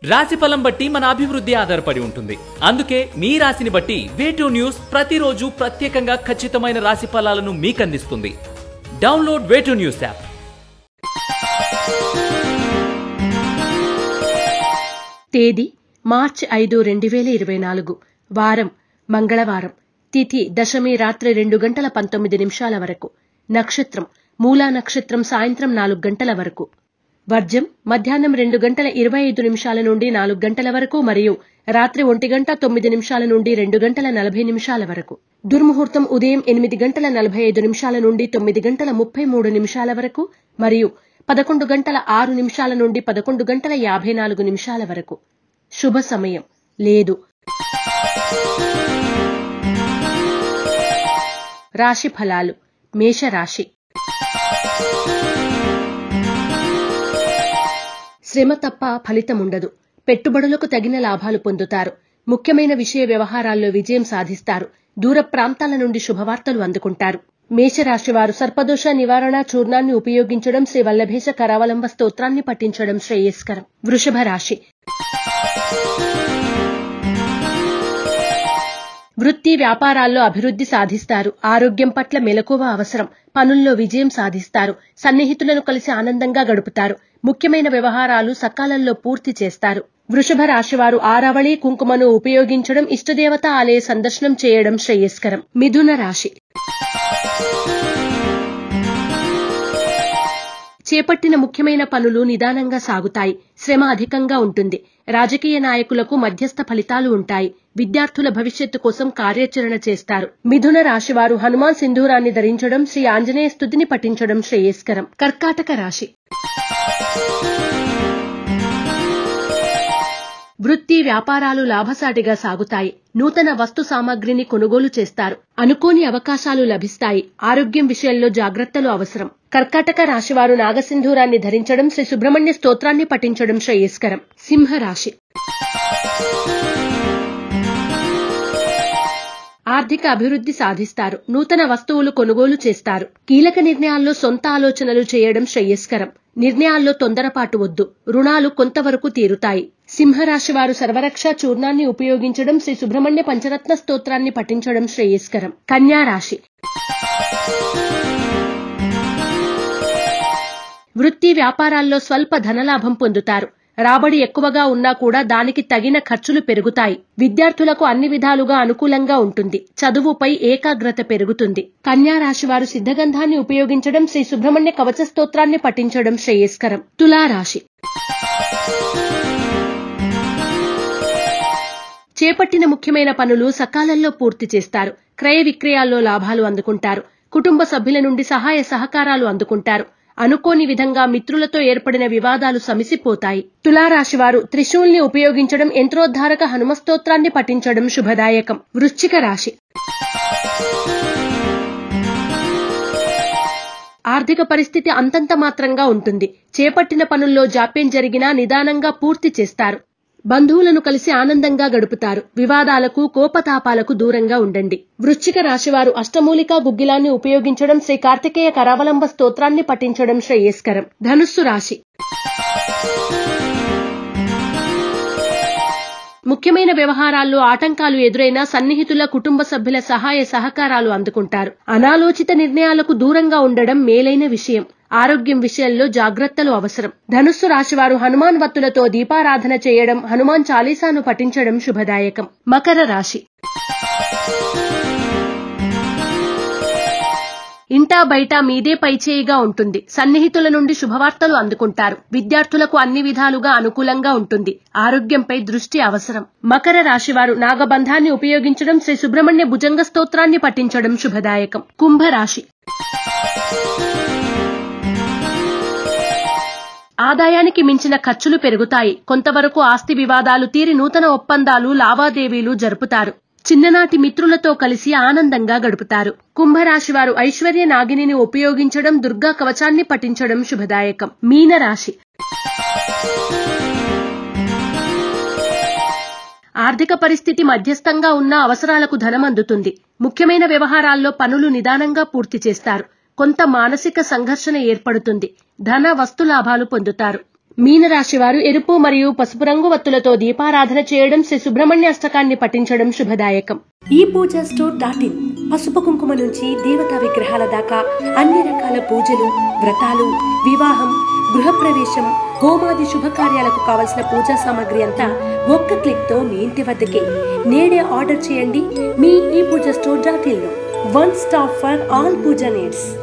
రాశిఫలం బట్టి మన అభివృద్ధి ఆధారపడి ఉంటుంది. అందుకే మీ రాశిని బట్టి వే2 న్యూస్ ప్రతిరోజు ప్రత్యేకంగా ఖచ్చితమైన రాశి ఫలాలను మీకు అందిస్తుంది. Download Way2 news app. తేదీ మార్చి 5, 2024. వారం మంగళవారం. తిథి దశమి రాత్రి 2:19 వరకు. నక్షత్రం మూలా నక్షత్రం సాయంత్రం 4 గంటల వరకు. వర్జం మధ్యాహ్నం 2:25 నుండి 4 గంటల వరకు మరియు రాత్రి 1:09 నుండి 2:40 వరకు. దుర్ముహూర్తం ఉదయం 8:45 నుండి 9:33 వరకు మరియు 11:06 నుండి 11:54 వరకు. శుభ సమయం లేదు. రాశి ఫలాలు. మేషరాశి. శ్రమ తప్ప ఫలితముండదు. పెట్టుబడులకు తగిన లాభాలు పొందుతారు. ముఖ్యమైన విషయ వ్యవహారాల్లో విజయం సాధిస్తారు. దూర ప్రాంతాల నుండి శుభవార్తలు అందుకుంటారు. మేషరాశి వారు సర్పదోష నివారణ చూర్ణాన్ని ఉపయోగించడం, శ్రీ వల్లభేశ కరావలంబ స్తోత్రాన్ని పఠించడం శ్రేయస్కరం. వృషభ రాశి. వృత్తి వ్యాపారాల్లో అభివృద్ధి సాధిస్తారు. ఆరోగ్యం పట్ల మెలకువ అవసరం. పనుల్లో విజయం సాధిస్తారు. సన్నిహితులను కలిసి ఆనందంగా గడుపుతారు. ముఖ్యమైన వ్యవహారాలు సకాలంలో పూర్తి చేస్తారు. వృషభ రాశివారు ఆరావళి కుంకుమను ఉపయోగించడం, ఇష్టదేవత ఆలయ సందర్శనం చేయడం శ్రేయస్కరం. మిథున రాశి. చేపట్టిన ముఖ్యమైన పనులు నిదానంగా సాగుతాయి. శ్రమ అధికంగా ఉంటుంది. రాజకీయ నాయకులకు మధ్యస్థ ఫలితాలు ఉంటాయి. విద్యార్థుల భవిష్యత్తు కోసం కార్యాచరణ చేస్తారు. మిథున రాశివారు హనుమాన్ సింధూరాన్ని ధరించడం, శ్రీ ఆంజనేయ స్తుతిని పఠించడం శ్రేయస్కరం. కర్కాటక రాశి. వృత్తి వ్యాపారాలు లాభసాటిగా సాగుతాయి. నూతన వస్తు సామాగ్రిని కొనుగోలు చేస్తారు. అనుకోని అవకాశాలు లభిస్తాయి. ఆరోగ్యం విషయంలో జాగ్రత్తలు అవసరం. కర్కాటక రాశివారు నాగసింధూరాన్ని ధరించడం, శ్రీ సుబ్రహ్మణ్య స్తోత్రాన్ని పఠించడం శ్రేయస్కరం. సింహరాశి. ఆర్థిక అభివృద్ధి సాధిస్తారు. నూతన వస్తువులు కొనుగోలు చేస్తారు. కీలక నిర్ణయాల్లో సొంత ఆలోచనలు చేయడం శ్రేయస్కరం. నిర్ణయాల్లో తొందరపాటు వద్దు. రుణాలు కొంతవరకు తీరుతాయి. సింహరాశి వారు సర్వరక్ష చూర్ణాన్ని ఉపయోగించడం, శ్రీ సుబ్రహ్మణ్య పంచరత్న స్తోత్రాన్ని పఠించడం శ్రేయస్కరం. కన్యా రాశి. వృత్తి వ్యాపారాల్లో స్వల్ప ధనలాభం పొందుతారు. రాబడి ఎక్కువగా ఉన్నా కూడా దానికి తగిన ఖర్చులు పెరుగుతాయి. విద్యార్థులకు అన్ని విధాలుగా అనుకూలంగా ఉంటుంది. చదువుపై ఏకాగ్రత పెరుగుతుంది. కన్యా రాశి వారు సిద్ధగంధాన్ని ఉపయోగించడం, శ్రీ సుబ్రహ్మణ్య కవచ స్తోత్రాన్ని పఠించడం శ్రేయస్కరం. తులారాశి. చేపట్టిన ముఖ్యమైన పనులు సకాలంలో పూర్తి చేస్తారు. క్రయ విక్రయాల్లో లాభాలు అందుకుంటారు. కుటుంబ సభ్యుల నుండి సహాయ సహకారాలు అందుకుంటారు. అనుకోని విధంగా మిత్రులతో ఏర్పడిన వివాదాలు సమిసిపోతాయి. తులారాశివారు త్రిశూల్ని ఉపయోగించడం, యంత్రోద్ధారక హనుమస్తోత్రాన్ని పఠించడం శుభదాయకం. వృశ్చిక రాశి. ఆర్థిక పరిస్థితి అంతంత మాత్రంగా ఉంటుంది. చేపట్టిన పనుల్లో జాప్యం జరిగినా నిదానంగా పూర్తి చేస్తారు. బంధువులను కలిసి ఆనందంగా గడుపుతారు. వివాదాలకు కోపతాపాలకు దూరంగా ఉండండి. వృశ్చిక రాశివారు అష్టమూలికా గుగ్గిలాన్ని ఉపయోగించడం, శ్రీ కార్తికేయ కరావలంబ స్తోత్రాన్ని పఠించడం శ్రేయస్కరం. ధనుస్సు రాశి. ముఖ్యమైన వ్యవహారాల్లో ఆటంకాలు ఎదురైనా సన్నిహితుల కుటుంబ సభ్యుల సహాయ సహకారాలు అందుకుంటారు. అనాలోచిత నిర్ణయాలకు దూరంగా ఉండడం మేలైన విషయం. ఆరోగ్యం విషయంలో జాగ్రత్తలు అవసరం. ధనుస్సు రాశివారు హనుమాన్ వత్తులతో దీపారాధన చేయడం, హనుమాన్ చాలీసాను పఠించడం శుభదాయకం. మకర రాశి. ఇంటా బయట మీదే పైచేయిగా ఉంటుంది. సన్నిహితుల నుండి శుభవార్తలు అందుకుంటారు. విద్యార్థులకు అన్ని విధాలుగా అనుకూలంగా ఉంటుంది. ఆరోగ్యంపై దృష్టి అవసరం. మకర రాశివారు నాగబంధాన్ని ఉపయోగించడం, శ్రీ సుబ్రహ్మణ్య భుజంగ స్తోత్రాన్ని పఠించడం శుభదాయకం. కుంభరాశి. ఆదాయానికి మించిన ఖర్చులు పెరుగుతాయి. కొంతవరకు ఆస్తి వివాదాలు తీరి నూతన ఒప్పందాలు, లావాదేవీలు జరుపుతారు. చిన్ననాటి మిత్రులతో కలిసి ఆనందంగా గడుపుతారు. కుంభరాశివారు ఐశ్వర్య నాగిని ఉపయోగించడం, దుర్గా కవచాన్ని పఠించడం శుభదాయకం. మీనరాశి. ఆర్థిక పరిస్థితి మధ్యస్థంగా ఉన్న అవసరాలకు ధనం అందుతుంది. ముఖ్యమైన వ్యవహారాల్లో పనులు నిదానంగా పూర్తి చేస్తారు. కొంత మానసిక సంఘర్షణ ఏర్పడుతుంది. ధన వస్తు లాభాలు పొందుతారు. మీనరాశి వారు ఎరుపు మరియు పసుపు రంగు వత్తులతో దీపారాధన చేయడం, శ్రీ సుబ్రహ్మణ్య అష్టకాన్ని పఠించడం శుభదాయకం. ePoojaStore.in పసుపు కుంకుమ నుంచి దేవతా విగ్రహాల దాకా అన్ని రకాల పూజలు, వ్రతాలు, వివాహం, గృహప్రవేశం, హోమాది శుభకార్యాలకు కావలసిన పూజా సామాగ్రి అంతా ఒక్క క్లిక్ తో మీ ఇంటి వద్దకే. నేడే ఆర్డర్ చేయండి మీ ePoojaStore.in లో. One stop for all puja needs.